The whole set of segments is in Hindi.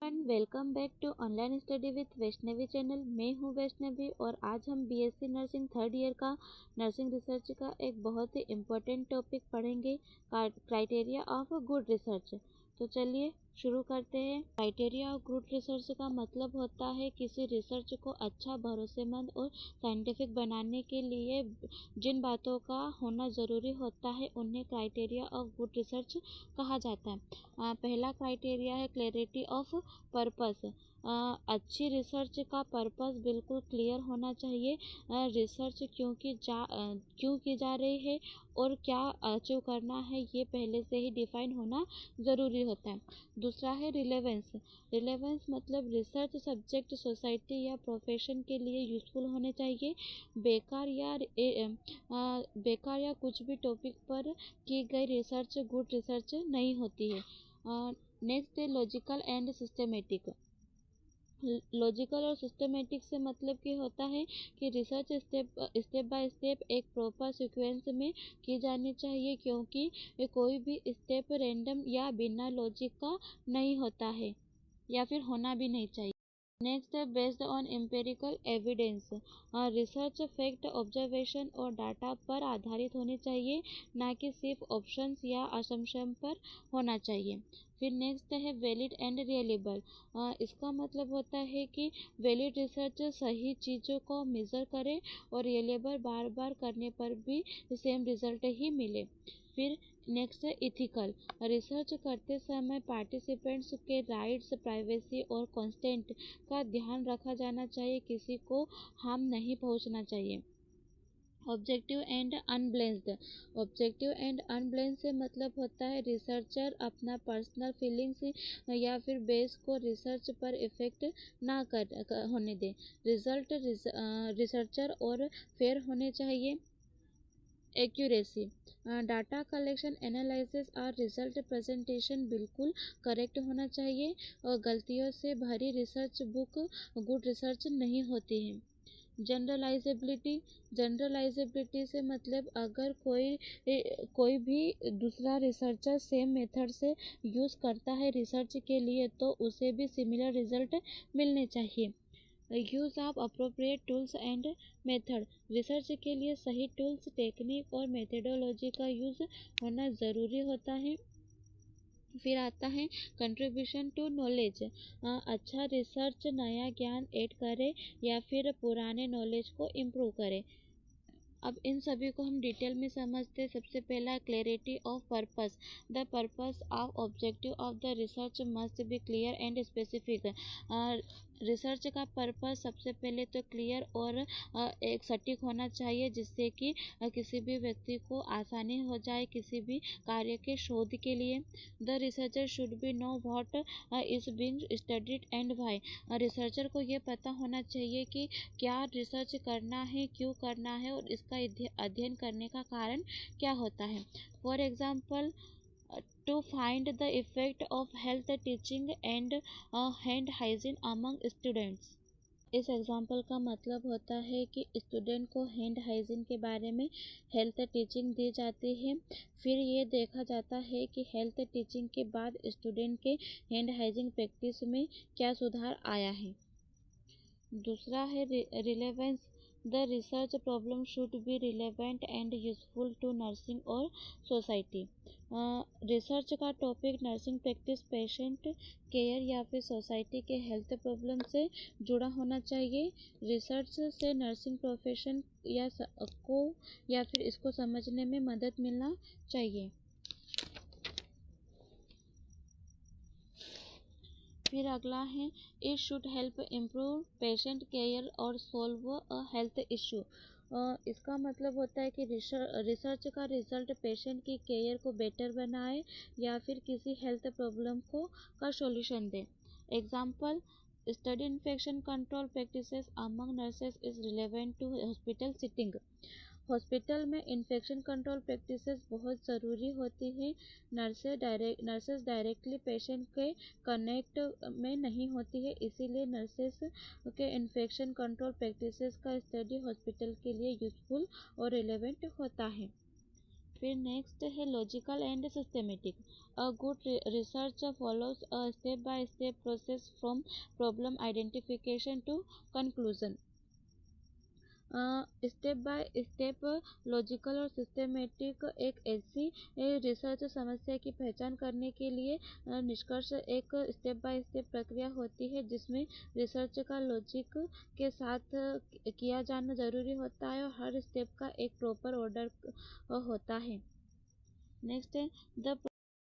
And welcome back to online study with Vaishnavi channel. मैं हूं वैष्णवी और आज हम बीएससी नर्सिंग थर्ड ईयर का नर्सिंग रिसर्च का एक बहुत ही इम्पोर्टेंट टॉपिक पढ़ेंगे, क्राइटेरिया ऑफ गुड रिसर्च। तो चलिए शुरू करते हैं। क्राइटेरिया ऑफ गुड रिसर्च का मतलब होता है किसी रिसर्च को अच्छा, भरोसेमंद और साइंटिफिक बनाने के लिए जिन बातों का होना ज़रूरी होता है उन्हें क्राइटेरिया ऑफ गुड रिसर्च कहा जाता है। पहला क्राइटेरिया है क्लैरिटी ऑफ पर्पस। अच्छी रिसर्च का पर्पस बिल्कुल क्लियर होना चाहिए। रिसर्च क्यों की जा रही है और क्या अचीव करना है ये पहले से ही डिफाइन होना ज़रूरी होता है। दूसरा है रिलेवेंस। रिलेवेंस मतलब रिसर्च सब्जेक्ट, सोसाइटी या प्रोफेशन के लिए यूजफुल होने चाहिए। बेकार या कुछ भी टॉपिक पर की गई रिसर्च गुड रिसर्च नहीं होती है। नेक्स्ट है लॉजिकल एंड सिस्टमेटिक। लॉजिकल और सिस्टमेटिक से मतलब कि होता है कि रिसर्च स्टेप बाय स्टेप एक प्रॉपर सीक्वेंस में की जानी चाहिए, क्योंकि कोई भी स्टेप रैंडम या बिना लॉजिक का नहीं होता है या फिर होना भी नहीं चाहिए। नेक्स्ट है based on empirical evidence. Research fact, observation और डाटा पर आधारित होनी चाहिए, ना कि सिर्फ ऑप्शंस या असम्पशन पर होना चाहिए। फिर नेक्स्ट है वैलिड एंड रियलेबल। इसका मतलब होता है कि वैलिड रिसर्च सही चीज़ों को मेज़र करे और रियलेबल बार बार करने पर भी सेम रिजल्ट ही मिले। फिर नेक्स्ट है इथिकल। रिसर्च करते समय पार्टिसिपेंट्स के राइट्स, प्राइवेसी और कंसेंट का ध्यान रखा जाना चाहिए, किसी को हार्म नहीं पहुंचना चाहिए। Objective and unbiased. Objective and unbiased से मतलब होता है रिसर्चर अपना पर्सनल फीलिंग्स या फिर बेस को रिसर्च पर इफेक्ट ना होने दे। रिजल्ट रिसर्चर और फेयर होने चाहिए। एक्यूरेसी। डाटा कलेक्शन, एनालिसिस और रिजल्ट प्रेजेंटेशन बिल्कुल करेक्ट होना चाहिए और गलतियों से भरी रिसर्च बुक गुड रिसर्च नहीं होती है। जनरलाइजेबिलिटी। जनरलाइजेबिलिटी से मतलब अगर कोई भी दूसरा रिसर्चर सेम मेथड से यूज़ करता है रिसर्च के लिए तो उसे भी सिमिलर रिजल्ट मिलने चाहिए। Use of appropriate tools and method. Research के लिए सही टूल्स, टेक्निक और मेथडोलॉजी का यूज़ होना ज़रूरी होता है। फिर आता है कंट्रीब्यूशन टू नॉलेज। अच्छा रिसर्च नया ज्ञान ऐड करे या फिर पुराने नॉलेज को इम्प्रूव करे। अब इन सभी को हम डिटेल में समझते हैं। सबसे पहला clarity of purpose. The purpose of objective of the research must B clear and specific. Research का पर्पस सबसे पहले तो क्लियर और एक सटीक होना चाहिए, जिससे कि किसी भी व्यक्ति को आसानी हो जाए किसी भी कार्य के शोध के लिए। The researcher should be know what is being studied and why. Researcher को ये पता होना चाहिए कि क्या रिसर्च करना है, क्यों करना है और इसका अध्ययन करने का कारण क्या होता है। For example, to find the effect of health teaching and hand hygiene among students. इस एग्जाम्पल का मतलब होता है कि स्टूडेंट को हैंड हाइजीन के बारे में हेल्थ टीचिंग दी जाती है। फिर ये देखा जाता है कि हेल्थ टीचिंग के बाद स्टूडेंट के हैंड हाइजीन प्रैक्टिस में क्या सुधार आया है। दूसरा है relevance. The research problem should be relevant and useful to nursing और सोसाइटी। रिसर्च का topic nursing practice, patient care या फिर सोसाइटी के हेल्थ प्रॉब्लम से जुड़ा होना चाहिए। रिसर्च से नर्सिंग प्रोफेशन या फिर इसको समझने में मदद मिलना चाहिए। फिर अगला है it should help improve patient care और सॉल्व अ हेल्थ इश्यू। इसका मतलब होता है कि रिसर्च का रिजल्ट पेशेंट की केयर को बेटर बनाए या फिर किसी हेल्थ प्रॉब्लम का सॉल्यूशन दे। Example, study infection control practices among nurses is relevant to hospital setting. Hospital में इन्फेक्शन कंट्रोल प्रैक्टिसेस बहुत ज़रूरी होती है। नर्सेस डायरेक्टली पेशेंट के कनेक्ट में नहीं होती है, इसीलिए नर्सेस के इन्फेक्शन कंट्रोल प्रैक्टिसेस का स्टडी हॉस्पिटल के लिए यूजफुल और रिलेवेंट होता है। फिर नेक्स्ट है logical and systematic. A good research follows a step by step process from problem identification to conclusion. Step by step logical और सिस्टमेटिक एक ऐसी रिसर्च समस्या की पहचान करने के लिए निष्कर्ष एक स्टेप बाय स्टेप प्रक्रिया होती है जिसमें रिसर्च का लॉजिक के साथ किया जाना जरूरी होता है और हर स्टेप का एक प्रॉपर ऑर्डर होता है। नेक्स्ट है द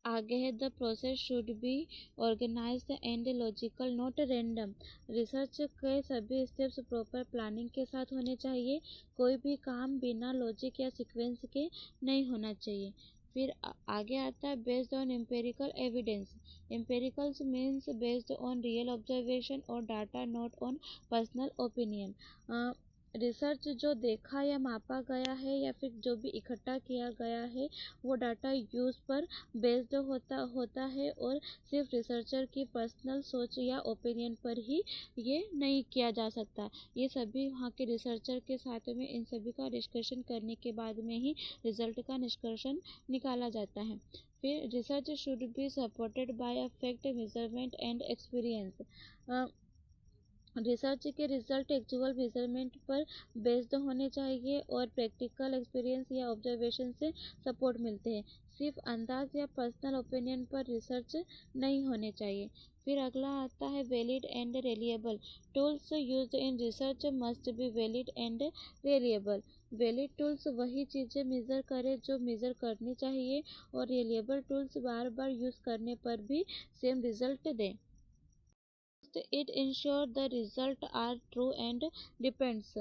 आगे है the process should be organised and logical not random. Research के सभी स्टेप्स प्रॉपर प्लानिंग के साथ होने चाहिए। कोई भी काम बिना लॉजिक या सीक्वेंस के नहीं होना चाहिए। फिर आगे आता है based on empirical evidence. Empiricals means based on real observation और data not on personal opinion. Research जो देखा या मापा गया है या फिर जो भी इकट्ठा किया गया है वो डाटा यूज पर बेस्ड होता है और सिर्फ रिसर्चर की पर्सनल सोच या ओपिनियन पर ही ये नहीं किया जा सकता। ये सभी वहाँ के रिसर्चर के साथ में इन सभी का डिस्कशन करने के बाद में ही रिजल्ट का निष्कर्षण निकाला जाता है। फिर research should be supported by a fact measurement and experience. Research के रिजल्ट एक्चुअल मेजरमेंट पर बेस्ड होने चाहिए और प्रैक्टिकल एक्सपीरियंस या ऑब्जर्वेशन से सपोर्ट मिलते हैं। सिर्फ अंदाज या पर्सनल ओपिनियन पर रिसर्च नहीं होने चाहिए। फिर अगला आता है valid and reliable. Tools used in research must be valid and reliable. Valid tools वही चीज़ें मेज़र करें जो मेज़र करनी चाहिए और रिलायबल टूल्स बार बार यूज़ करने पर भी सेम रिजल्ट दें। It ensure the result are true and depends.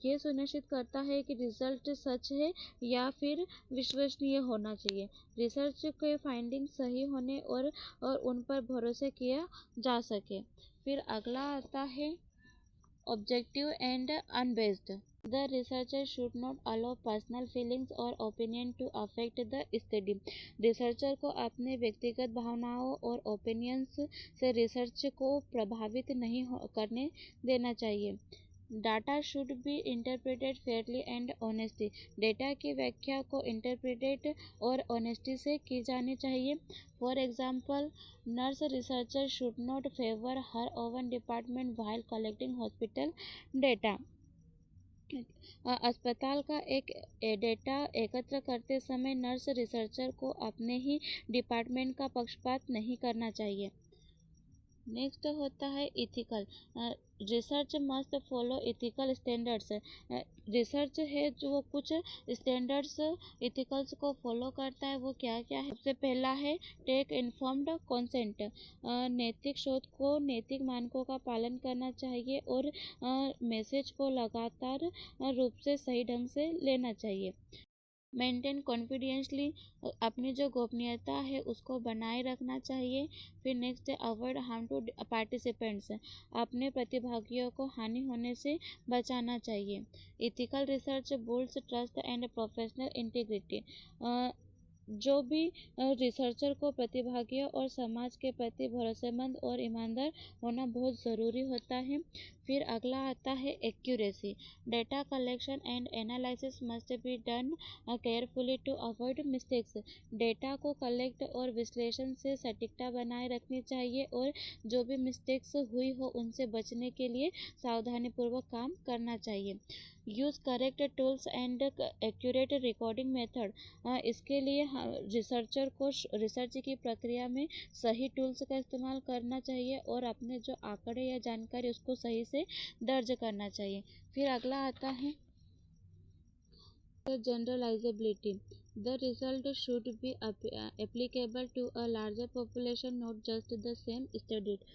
ये सुनिश्चित करता है कि रिजल्ट सच है या फिर विश्वसनीय होना चाहिए। रिसर्च के फाइंडिंग सही होने और उन पर भरोसा किया जा सके। फिर अगला आता है objective and unbiased. The researcher should not allow personal feelings or opinion to affect the study. Researcher को अपने व्यक्तिगत भावनाओं और ओपिनियंस से रिसर्च को प्रभावित नहीं करने देना चाहिए। Data should be interpreted Fairlie and honestly. Data की व्याख्या को इंटरप्रेटेड और ऑनेस्टी से की जानी चाहिए। For example nurse researcher should not favour her oven department while collecting hospital data. अस्पताल का एक डेटा एकत्र करते समय नर्स रिसर्चर को अपने ही डिपार्टमेंट का पक्षपात नहीं करना चाहिए। नेक्स्ट होता है ethical. Research must follow ethical standards. Research है जो कुछ स्टैंडर्ड्स इथिकल्स को फॉलो करता है। वो क्या क्या है? सबसे पहला है टेक इन्फॉर्म्ड कंसेंट। नैतिक शोध को नैतिक मानकों का पालन करना चाहिए और मैसेज को लगातार रूप से सही ढंग से लेना चाहिए। मेंटेन कॉन्फिडेंशली। अपनी जो गोपनीयता है उसको बनाए रखना चाहिए। फिर नेक्स्ट है अवॉइड हार्म टू पार्टिसिपेंट्स। अपने प्रतिभागियों को हानि होने से बचाना चाहिए। Ethical research builds trust and professional integrity. जो भी रिसर्चर को प्रतिभागियों और समाज के प्रति भरोसेमंद और ईमानदार होना बहुत ज़रूरी होता है। फिर अगला आता है accuracy. Data collection and analysis must be done carefully to avoid mistakes. Data को कलेक्ट और विश्लेषण से सटीकता बनाए रखनी चाहिए और जो भी मिस्टेक्स हुई हो उनसे बचने के लिए सावधानीपूर्वक काम करना चाहिए। Use correct tools and accurate recording method. इसके लिए रिसर्चर को रिसर्च की प्रक्रिया में सही टूल्स का इस्तेमाल करना चाहिए और अपने जो आंकड़े या जानकारी उसको सही से दर्ज करना चाहिए। फिर अगला आता है generalizability. The result should be applicable to a larger population, not just the same studied.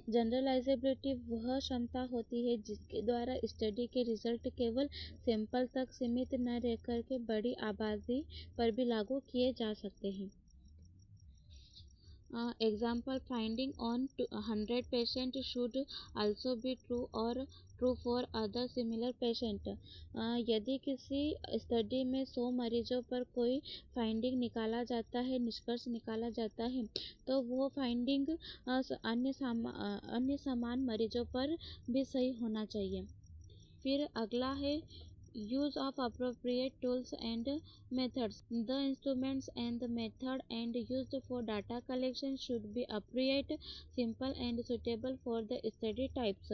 Generalisability वह क्षमता होती है जिसके द्वारा स्टडी के रिजल्ट केवल सैंपल तक सीमित न रहकर के बड़ी आबादी पर भी लागू किए जा सकते हैं। Example finding on 100 patient should also be true for other similar patient. यदि किसी स्टडी में 100 मरीजों पर कोई फाइंडिंग निकाला जाता है, निष्कर्ष निकाला जाता है, तो वो फाइंडिंग अन्य समान मरीजों पर भी सही होना चाहिए। फिर अगला है use of appropriate tools and methods. The instruments and the method and used for data collection should be appropriate, simple and suitable for the study types.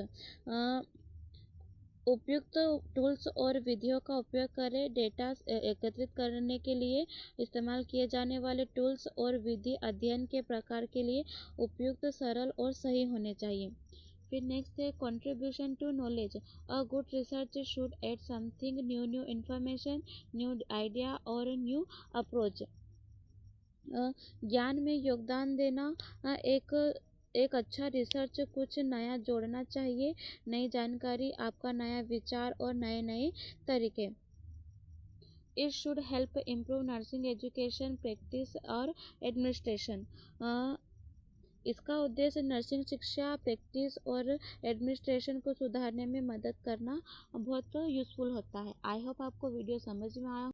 उपयुक्त टूल्स और विधियों का उपयोग करें। डेटा एकत्रित करने के लिए इस्तेमाल किए जाने वाले टूल्स और विधि अध्ययन के प्रकार के लिए उपयुक्त, सरल और सही होने चाहिए। फिर नेक्स्ट है contribution to knowledge. A good research should add something new information, new idea और न्यू अप्रोच। ज्ञान में योगदान देना एक अच्छा रिसर्च कुछ नया जोड़ना चाहिए, नई जानकारी, आपका नया विचार और नए नए तरीके। It should help improve nursing education, practice और एडमिनिस्ट्रेशन। इसका उद्देश्य नर्सिंग शिक्षा, प्रैक्टिस और एडमिनिस्ट्रेशन को सुधारने में मदद करना बहुत यूज़फुल होता है। आई होप आपको वीडियो समझ में आया।